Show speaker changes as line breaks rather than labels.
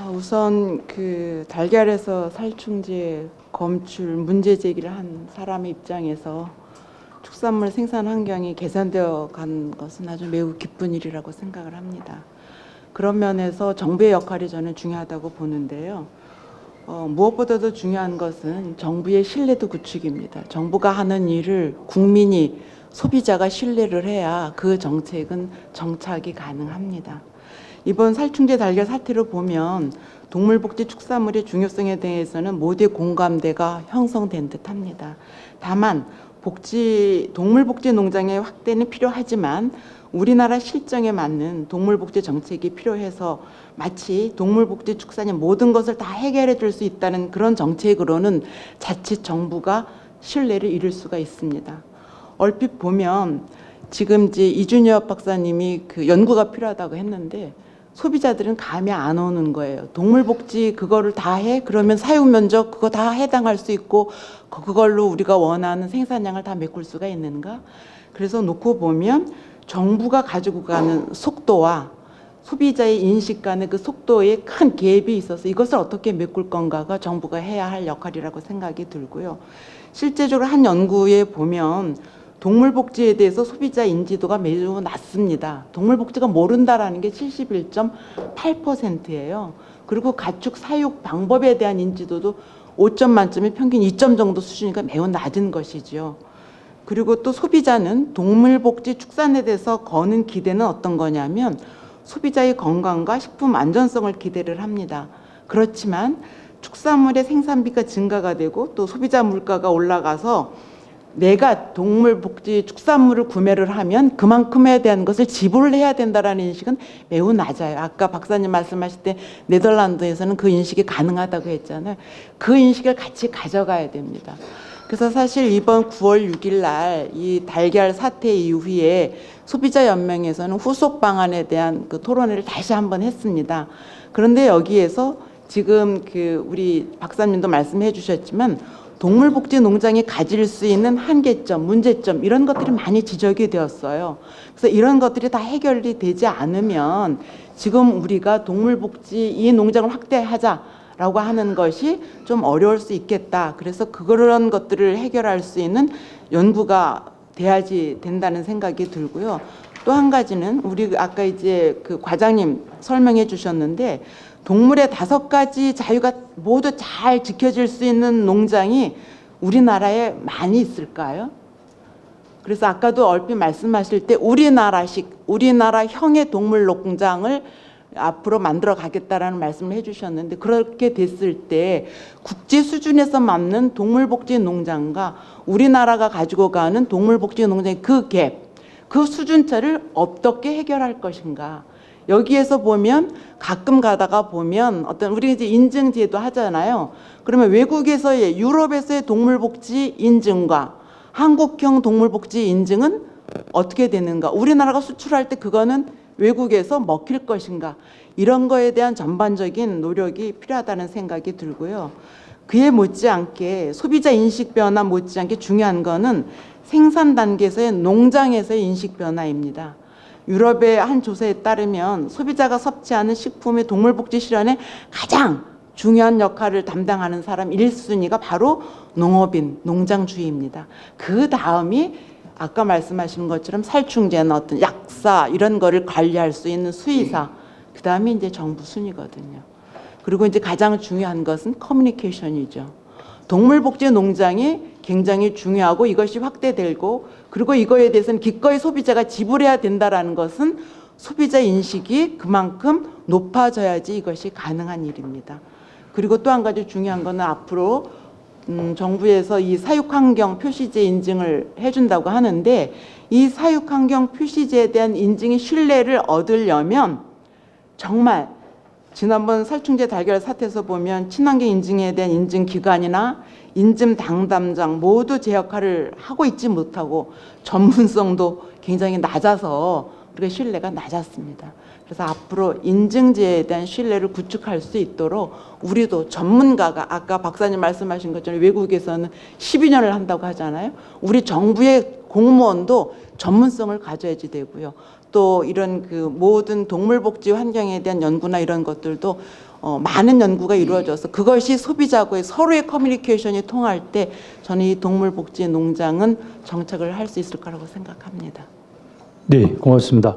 우선 그 달걀에서 살충제 검출 문제 제기를 한 사람의 입장에서 축산물 생산 환경이 개선되어 간 것은 아주 매우 기쁜 일이라고 생각을 합니다. 그런 면에서 정부의 역할이 저는 중요하다고 보는데요. 무엇보다도 중요한 것은 정부의 신뢰도 구축입니다. 정부가 하는 일을 국민이 소비자가 신뢰를 해야 그 정책은 정착이 가능합니다. 이번 살충제 달걀 사태를 보면 동물복지 축산물의 중요성에 대해서는 모두의 공감대가 형성된 듯합니다. 다만 동물복지 농장의 확대는 필요하지만 우리나라 실정에 맞는 동물복지 정책이 필요해서 마치 동물복지 축산의 모든 것을 다 해결해 줄 수 있다는 그런 정책으로는 자칫 정부가 신뢰를 잃을 수가 있습니다. 얼핏 보면 지금 이제 이준엽 박사님이 그 연구가 필요하다고 했는데 소비자들은 감이 안 오는 거예요. 동물복지 그거를 다 해? 그러면 사육면적 그거 다 해당할 수 있고 그걸로 우리가 원하는 생산량을 다 메꿀 수가 있는가? 그래서 놓고 보면 정부가 가지고 가는 속도와 소비자의 인식 간의 그 속도에 큰 갭이 있어서 이것을 어떻게 메꿀 건가가 정부가 해야 할 역할이라고 생각이 들고요. 실제적으로 한 연구에 보면 동물복지에 대해서 소비자 인지도가 매우 낮습니다. 동물복지가 모른다라는 게 71.8%예요. 그리고 가축 사육 방법에 대한 인지도도 5점 만점에 평균 2점 정도 수준이니까 매우 낮은 것이죠. 그리고 또 소비자는 동물복지 축산에 대해서 거는 기대는 어떤 거냐면 소비자의 건강과 식품 안전성을 기대를 합니다. 그렇지만 축산물의 생산비가 증가가 되고 또 소비자 물가가 올라가서 내가 동물복지 축산물을 구매를 하면 그만큼에 대한 것을 지불을 해야 된다는 인식은 매우 낮아요. 아까 박사님 말씀하실 때 네덜란드에서는 그 인식이 가능하다고 했잖아요. 그 인식을 같이 가져가야 됩니다. 그래서 사실 이번 9월 6일 날 이 달걀 사태 이후에 소비자연맹에서는 후속 방안에 대한 그 토론회를 다시 한번 했습니다. 그런데 여기에서 지금 그 우리 박사님도 말씀해 주셨지만 동물복지 농장이 가질 수 있는 한계점, 문제점 이런 것들이 많이 지적이 되었어요. 그래서 이런 것들이 다 해결이 되지 않으면 지금 우리가 동물복지 이 농장을 확대하자라고 하는 것이 좀 어려울 수 있겠다. 그래서 그런 것들을 해결할 수 있는 연구가 돼야지 된다는 생각이 들고요. 또 한 가지는 우리 아까 이제 그 과장님 설명해 주셨는데 동물의 5가지 자유가 모두 잘 지켜질 수 있는 농장이 우리나라에 많이 있을까요? 그래서 아까도 얼핏 말씀하실 때 우리나라형의 동물 농장을 앞으로 만들어 가겠다라는 말씀을 해주셨는데 그렇게 됐을 때 국제 수준에서 맞는 동물복지 농장과 우리나라가 가지고 가는 동물복지 농장의 그 갭, 그 수준차를 어떻게 해결할 것인가? 여기에서 보면 가끔 가다가 보면 어떤 우리 이제 인증 제도 하잖아요. 그러면 외국에서의 유럽에서의 동물복지 인증과 한국형 동물복지 인증은 어떻게 되는가? 우리나라가 수출할 때 그거는 외국에서 먹힐 것인가? 이런 거에 대한 전반적인 노력이 필요하다는 생각이 들고요. 그에 못지않게 소비자 인식 변화 못지않게 중요한 거는 생산 단계에서의 농장에서의 인식 변화입니다. 유럽의 한 조사에 따르면 소비자가 섭취하는 식품의 동물복지 실현에 가장 중요한 역할을 담당하는 사람 1순위가 바로 농업인, 농장주입니다. 그 다음이 아까 말씀하신 것처럼 살충제나 어떤 약사 이런 거를 관리할 수 있는 수의사, 그 다음이 이제 정부 순위거든요. 그리고 이제 가장 중요한 것은 커뮤니케이션이죠. 동물복지 농장이 굉장히 중요하고 이것이 확대되고 그리고 이거에 대해서는 기꺼이 소비자가 지불해야 된다는 것은 소비자 인식이 그만큼 높아져야지 이것이 가능한 일입니다. 그리고 또 한 가지 중요한 것은 앞으로 정부에서 이 사육환경 표시제 인증을 해준다고 하는데 이 사육환경 표시제에 대한 인증의 신뢰를 얻으려면 정말 지난번 살충제 달걀 사태에서 보면 친환경 인증에 대한 인증 기관이나 인증 담당자 모두 제 역할을 하고 있지 못하고 전문성도 굉장히 낮아서 우리가 신뢰가 낮았습니다. 그래서 앞으로 인증제에 대한 신뢰를 구축할 수 있도록 우리도 전문가가 아까 박사님 말씀하신 것처럼 외국에서는 12년을 한다고 하잖아요. 우리 정부의 공무원도 전문성을 가져야지 되고요. 또 이런 그 모든 동물복지 환경에 대한 연구나 이런 것들도 많은 연구가 이루어져서 그것이 소비자하고의 서로의 커뮤니케이션이 통할 때 저는 이 동물복지 농장은 정착을 할 수 있을 거라고 생각합니다.
네, 고맙습니다.